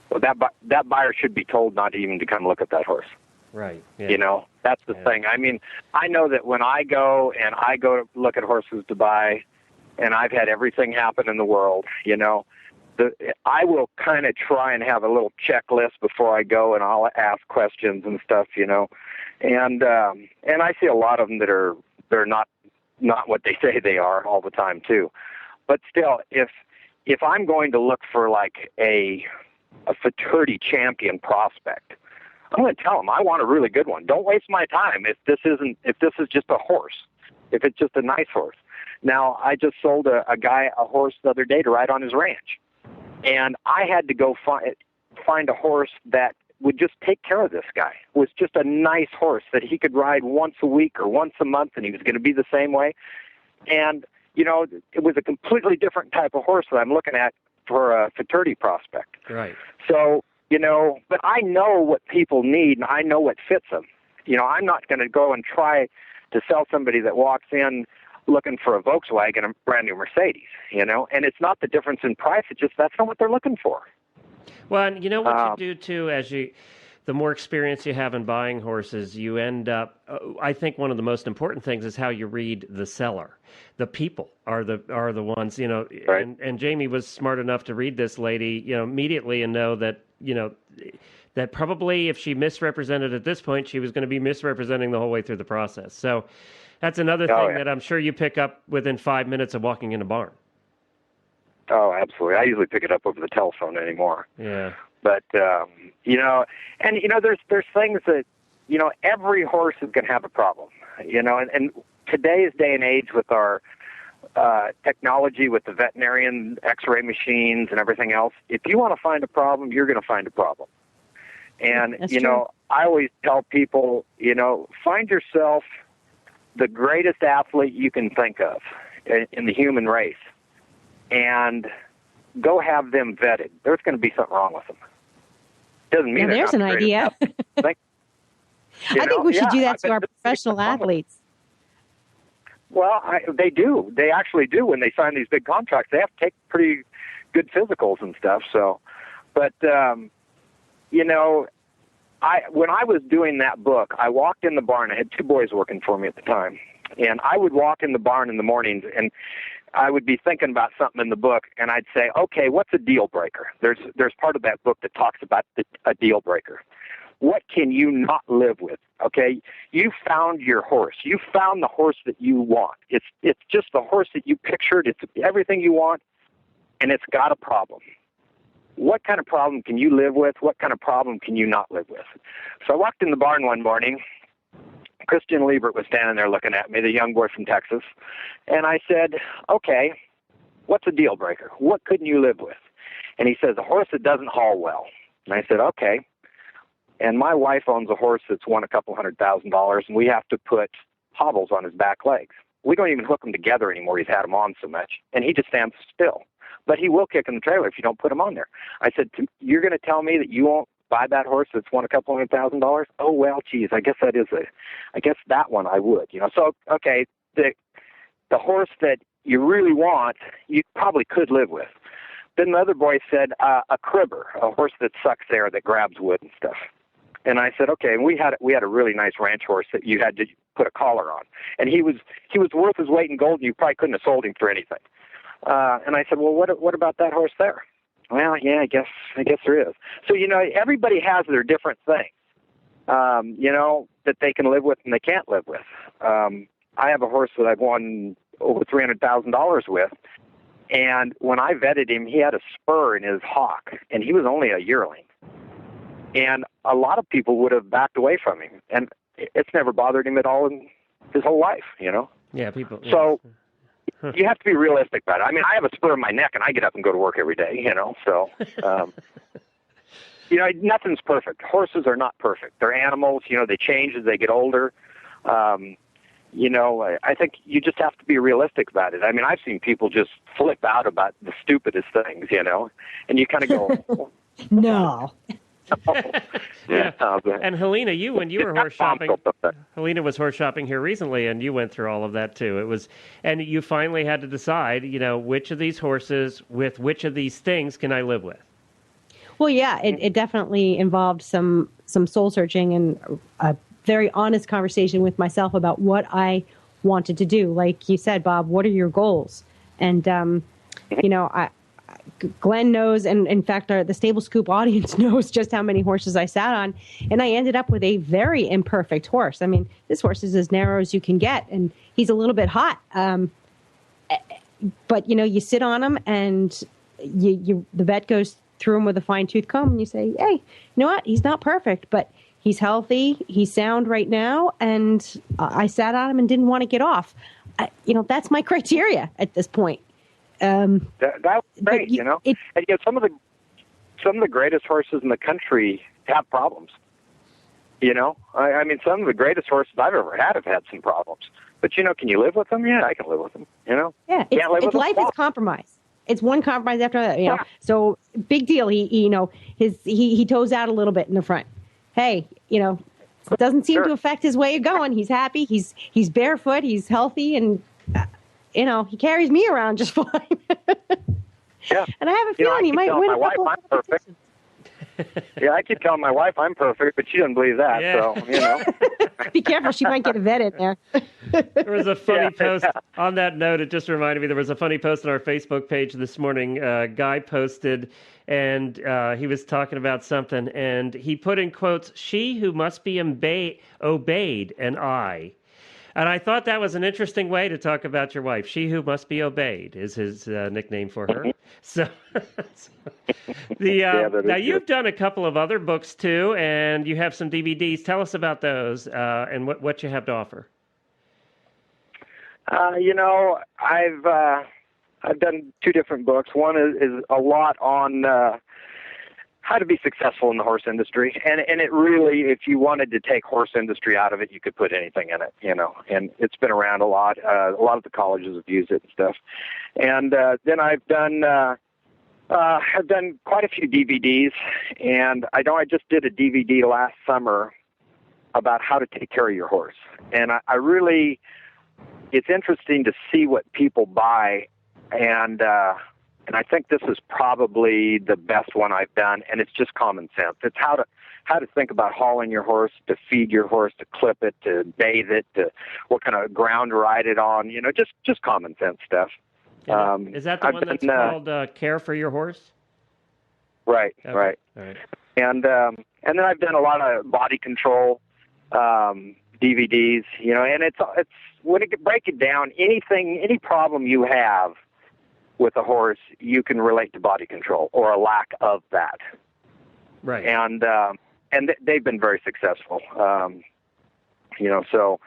Well, that buyer should be told not even to come look at that horse. Right. Yeah. That's the thing. I mean, I know that when I go to look at horses to buy, and I've had everything happen in the world, I will kind of try and have a little checklist before I go, and I'll ask questions and stuff, and I see a lot of them they're not what they say they are all the time too. But still, if I'm going to look for like a futurity champion prospect, I'm going to tell them I want a really good one. Don't waste my time if this is just a horse, if it's just a nice horse. Now, I just sold a guy a horse the other day to ride on his ranch, and I had to go find a horse that would just take care of this guy. It was just a nice horse that he could ride once a week or once a month, and he was going to be the same way. And, it was a completely different type of horse that I'm looking at for a futurity prospect. Right. So, but I know what people need, and I know what fits them. I'm not going to go and try to sell somebody that walks in looking for a Volkswagen and a brand new Mercedes, and it's not the difference in price. It's just that's not what they're looking for. Well, and what you do too, the more experience you have in buying horses, you end up. I think one of the most important things is how you read the seller. The people are the ones, Right. And Jamie was smart enough to read this lady, immediately and know that, that probably if she misrepresented at this point, she was going to be misrepresenting the whole way through the process. So That's another thing that I'm sure you pick up within 5 minutes of walking in a barn. Oh, absolutely. I usually pick it up over the telephone anymore. Yeah. But, there's things that, every horse is going to have a problem, and today's day and age with our technology, with the veterinarian x-ray machines and everything else, if you want to find a problem, you're going to find a problem. And, I always tell people, find yourself the greatest athlete you can think of in the human race and go have them vetted. There's going to be something wrong with them. Doesn't mean there's an idea. I think we should do that to our professional athletes. Well, they do. They actually do. When they sign these big contracts, they have to take pretty good physicals and stuff. So, but, when I was doing that book, I walked in the barn. I had 2 boys working for me at the time. And I would walk in the barn in the mornings, and I would be thinking about something in the book, and I'd say, okay, what's a deal breaker? There's part of that book that talks about a deal breaker. What can you not live with? Okay, you found your horse. You found the horse that you want. It's just the horse that you pictured. It's everything you want, and it's got a problem. What kind of problem can you live with? What kind of problem can you not live with? So I walked in the barn one morning. Christian Liebert was standing there looking at me, the young boy from Texas. And I said, okay, what's a deal breaker? What couldn't you live with? And he says, a horse that doesn't haul well. And I said, okay. And my wife owns a horse that's won a couple $100,000, and we have to put hobbles on his back legs. We don't even hook them together anymore. He's had them on so much. And he just stands still. But he will kick in the trailer if you don't put him on there. I said, you're going to tell me that you won't buy that horse that's won a couple $100,000? Oh, well, geez, I guess that one I would, So, okay, the horse that you really want, you probably could live with. Then the other boy said, a cribber, a horse that sucks air, that grabs wood and stuff. And I said, okay, and we had a really nice ranch horse that you had to put a collar on. And he was worth his weight in gold, and you probably couldn't have sold him for anything. And I said, well, what about that horse there? Well, yeah, I guess there is. So, everybody has their different things, that they can live with and they can't live with. I have a horse that I've won over $300,000 with. And when I vetted him, he had a spur in his hock, and he was only a yearling. And a lot of people would have backed away from him, and it's never bothered him at all in his whole life, Yeah, people. So you have to be realistic about it. I mean, I have a spur in my neck, and I get up and go to work every day, So, nothing's perfect. Horses are not perfect. They're animals. They change as they get older. I think you just have to be realistic about it. I mean, I've seen people just flip out about the stupidest things, and you kind of go, no. Yeah. And Helena, when you were horse shopping, Helena was horse shopping here recently, and you went through all of that too. And you finally had to decide, which of these horses with which of these things can I live with? Well, yeah, it definitely involved some soul searching and a very honest conversation with myself about what I wanted to do. Like you said, Bob, what are your goals? And, Glenn knows, and in fact, the Stable Scoop audience knows just how many horses I sat on. And I ended up with a very imperfect horse. I mean, this horse is as narrow as you can get, and he's a little bit hot. But, you sit on him, and the vet goes through him with a fine-tooth comb, and you say, hey, you know what? He's not perfect, but he's healthy. He's sound right now. And I sat on him and didn't want to get off. That's my criteria at this point. That was great, and some of the greatest horses in the country have problems. I mean, some of the greatest horses I've ever had have had some problems. But can you live with them? Yeah, I can live with them. Yeah, it's life is compromise. It's one compromise after another. Yeah. So big deal. He toes out a little bit in the front. Hey, it doesn't seem to affect his way of going. He's happy. He's barefoot. He's healthy, and he carries me around just fine. Yeah. And I have a feeling he might win a couple of competitions. Yeah, I keep telling my wife I'm perfect, but she doesn't believe that. Yeah. So, Be careful, she might get a vet in there. There was a funny post on that note. It just reminded me there was a funny post on our Facebook page this morning. A guy posted, and he was talking about something, and he put in quotes, "She who must be obeyed, and I." And I thought that was an interesting way to talk about your wife. She who must be obeyed is his nickname for her. So, now you've done a couple of other books too, and you have some DVDs. Tell us about those and what you have to offer. I've done two different books. One is a lot on how to be successful in the horse industry, and it really, if you wanted to take horse industry out of it, you could put anything in it, and it's been around a lot. A lot of the colleges have used it and stuff. And then I've done quite a few DVDs, and I know I just did a DVD last summer about how to take care of your horse, and I really, it's interesting to see what people buy, and I think this is probably the best one I've done, and it's just common sense. It's how to think about hauling your horse, to feed your horse, to clip it, to bathe it, to what kind of ground to ride it on, just common sense stuff. Is that the one that's called Care for Your Horse? Right, okay. Right. All right. And then I've done a lot of body control DVDs, and it's when you break it down, any problem you have with a horse, you can relate to body control or a lack of that. Right. And they've been very successful. So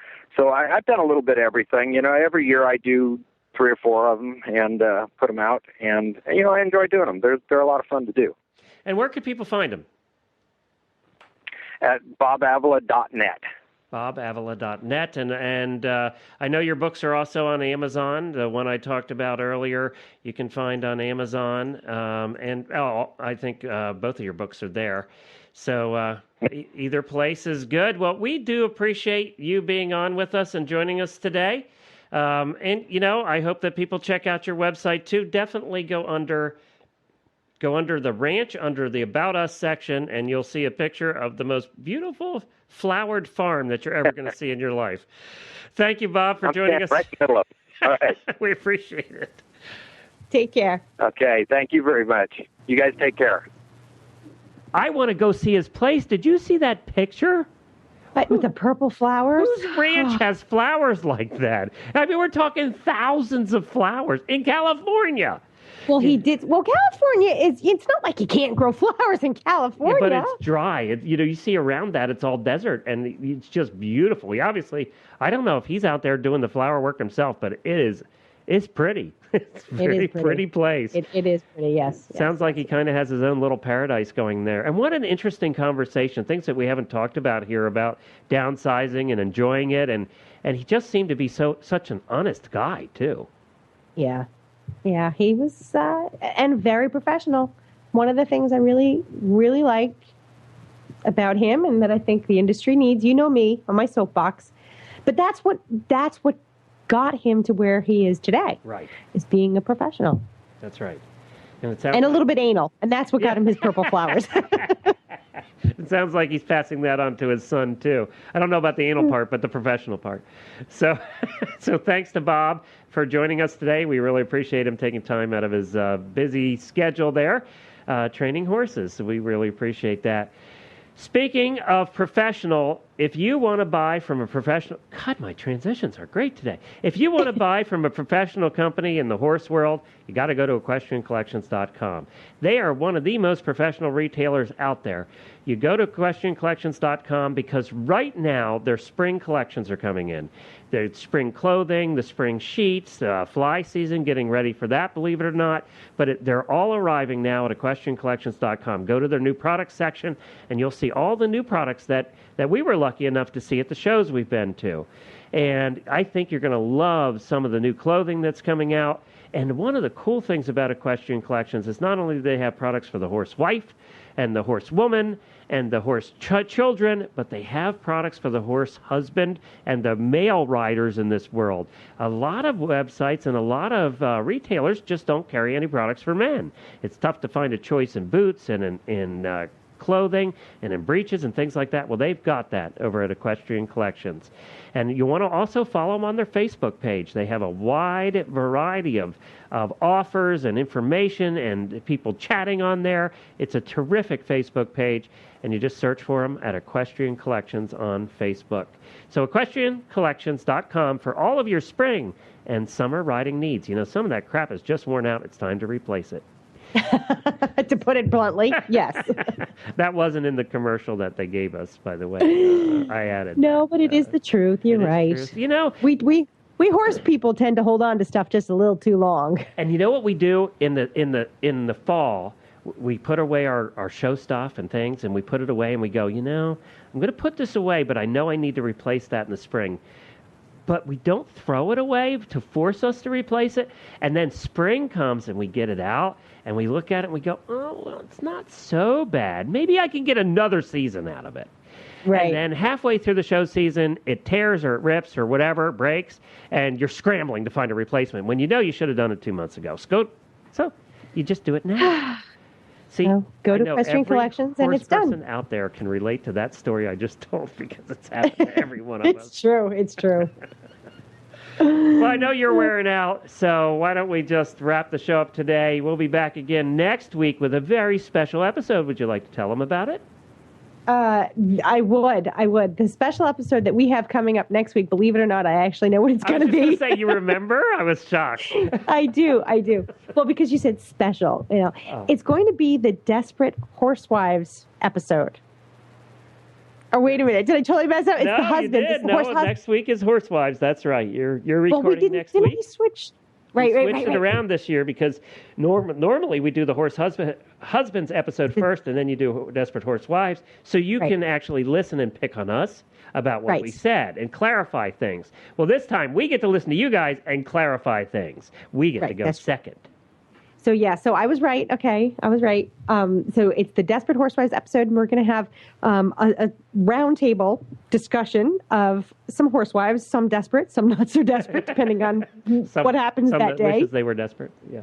I've done a little bit of everything. Every year I do 3 or 4 of them and put them out, and I enjoy doing them. They're a lot of fun to do. And where can people find them? At bobavila.net. bobavila.net, and I know your books are also on Amazon. The one I talked about earlier, you can find on Amazon, and I think both of your books are there. So either place is good. Well, we do appreciate you being on with us and joining us today. And I hope that people check out your website too. Definitely go under the ranch, under the About Us section, and you'll see a picture of the most beautiful flowered farm that you're ever going to see in your life. Thank you, Bob, for joining us. Right in the middle of it. All right. We appreciate it. Take care. Okay, thank you very much. You guys take care. I want to go see his place. Did you see that picture? What, with the purple flowers? Whose ranch has flowers like that? I mean, we're talking thousands of flowers in California. Well, he did. Well, California it's not like you can't grow flowers in California. Yeah, but it's dry. You see around that, it's all desert, and it's just beautiful. Obviously, I don't know if he's out there doing the flower work himself, but it's pretty. It's a very pretty place. It is pretty, yes. Sounds like he kind of has his own little paradise going there. And what an interesting conversation. Things that we haven't talked about here about downsizing and enjoying it. And he just seemed to be such an honest guy, too. Yeah. Yeah, he was, and very professional. One of the things I really, really like about him and that I think the industry needs, me on my soapbox, but that's what got him to where he is today. Right. Is being a professional. That's right. And a little bit anal. And that's what got him his purple flowers. It sounds like he's passing that on to his son, too. I don't know about the anal part, but the professional part. So thanks to Bob for joining us today. We really appreciate him taking time out of his busy schedule there, training horses. So we really appreciate that. Speaking of professional, if you want to buy from a professional... God, my transitions are great today. If you want to buy from a professional company in the horse world, you got to go to EquestrianCollections.com. They are one of the most professional retailers out there. You go to EquestrianCollections.com because right now their spring collections are coming in. The spring clothing, the spring sheets, fly season, getting ready for that, believe it or not. But they're all arriving now at EquestrianCollections.com. Go to their new products section, and you'll see all the new products that we were lucky enough to see at the shows we've been to. And I think you're going to love some of the new clothing that's coming out. And one of the cool things about Equestrian Collections is not only do they have products for the horse wife and the horse woman and the horse children, but they have products for the horse husband and the male riders in this world. A lot of websites and a lot of retailers just don't carry any products for men. It's tough to find a choice in boots and in clothing and in breeches and things like that, well, they've got that over at Equestrian Collections. And you want to also follow them on their Facebook page. They have a wide variety of offers and information and people chatting on there. It's a terrific Facebook page, and you just search for them at Equestrian Collections on Facebook. So equestriancollections.com for all of your spring and summer riding needs. You know, some of that crap is just worn out. It's time to replace it. To put it bluntly, yes. That wasn't in the commercial that they gave us, by the way. I added. No, but it is the truth. You're right. Truth. You know, we horse people tend to hold on to stuff just a little too long. And you know what we do in the fall? We put away our show stuff and things, and we put it away, and we go, you know, I'm going to put this away, but I know I need to replace that in the spring. But we don't throw it away to force us to replace it. And then spring comes, and we get it out, and we look at it, and we go, oh, well, it's not so bad. Maybe I can get another season out of it. Right. And then halfway through the show season, it tears or it rips or whatever, breaks, and you're scrambling to find a replacement when you know you should have done it 2 months ago. So you just do it now. See, go to Equestrian Collections and it's done. Every person out there can relate to that story I just told because it's happened to every one of us. It's true. It's true. Well, I know you're wearing out, so why don't we just wrap the show up today? We'll be back again next week with a very special episode. Would you like to tell them about it? I would. The special episode that we have coming up next week, believe it or not, I actually know what it's going to be. I was going to say, you remember? I was shocked. I do. Well, because you said special. You know, It's going to be the Desperate Horsewives episode. Or wait a minute, did I totally mess up? It's the husband. You did. Next week is Horsewives. That's right. You're recording next week. We switched. We switched it around this year because normally we do the husbands episode first, and then you do Desperate Horsewives, so you can actually listen and pick on us about what we said and clarify things. Well, this time we get to listen to you guys and clarify things. We get to go second. So I was right. Okay, I was right. So it's the Desperate Horsewives episode, and we're going to have a roundtable discussion of some horsewives, some desperate, some not so desperate, depending on what happens that day. Wishes they were desperate. Yeah.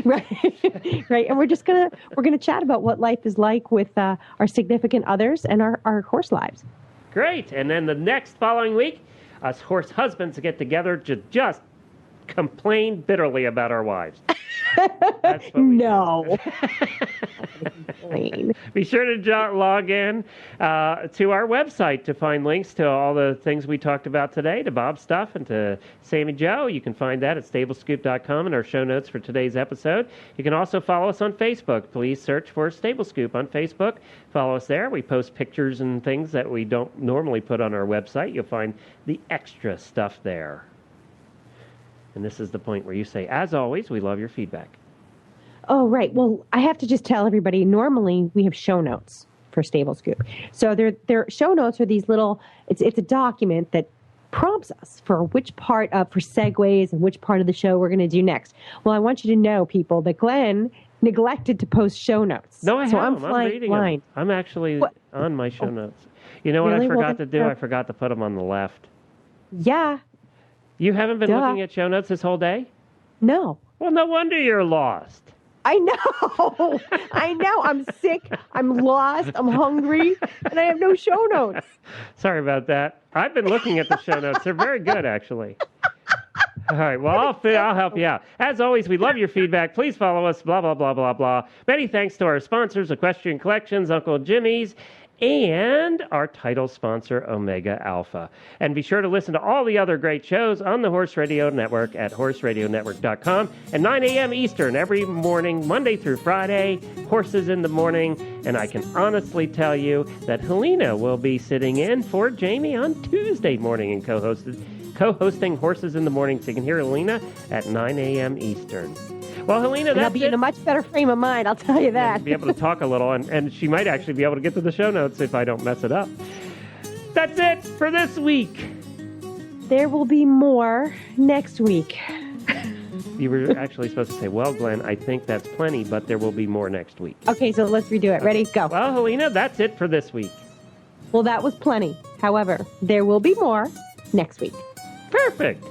Right. And we're gonna chat about what life is like with our significant others and our horse lives. Great. And then the next following week, us horse husbands get together to just complain bitterly about our wives. That's what we do. Be sure to log in to our website to find links to all the things we talked about today, to Bob's stuff and to Sammy Joe. You can find that at stablescoop.com in our show notes for today's episode. You can also follow us on Facebook. Please search for Stable Scoop on Facebook. Follow us there. We post pictures and things that we don't normally put on our website. You'll find the extra stuff there. And this is the point where you say, as always, we love your feedback. Oh, right. Well, I have to just tell everybody, normally we have show notes for Stable Scoop. So their show notes are these little, it's a document that prompts us for which part for segues and which part of the show we're going to do next. Well, I want you to know, people, that Glenn neglected to post show notes. No, I haven't. I'm reading them. I'm actually on my show notes. You know what I forgot to do? I forgot to put them on the left. Yeah. You haven't been looking at show notes this whole day? No. Well, no wonder you're lost. I know. I'm sick. I'm lost. I'm hungry. And I have no show notes. Sorry about that. I've been looking at the show notes. They're very good, actually. All right. Well, I'll help you out. As always, we love your feedback. Please follow us, blah, blah, blah, blah, blah. Many thanks to our sponsors, Equestrian Collections, Uncle Jimmy's, and our title sponsor, Omega Alpha. And be sure to listen to all the other great shows on the Horse Radio Network at horseradionetwork.com at 9 a.m. Eastern every morning, Monday through Friday, Horses in the Morning. And I can honestly tell you that Helena will be sitting in for Jamie on Tuesday morning and co-hosting Horses in the Morning. So you can hear Helena at 9 a.m. Eastern. Well, Helena, that's I'll be in a much better frame of mind, I'll tell you that. She'll be able to talk a little, and she might actually be able to get to the show notes if I don't mess it up. That's it for this week. There will be more next week. You were actually supposed to say, well, Glenn, I think that's plenty, but there will be more next week. Okay, so let's redo it. Ready? Go. Well, Helena, that's it for this week. Well, that was plenty. However, there will be more next week. Perfect.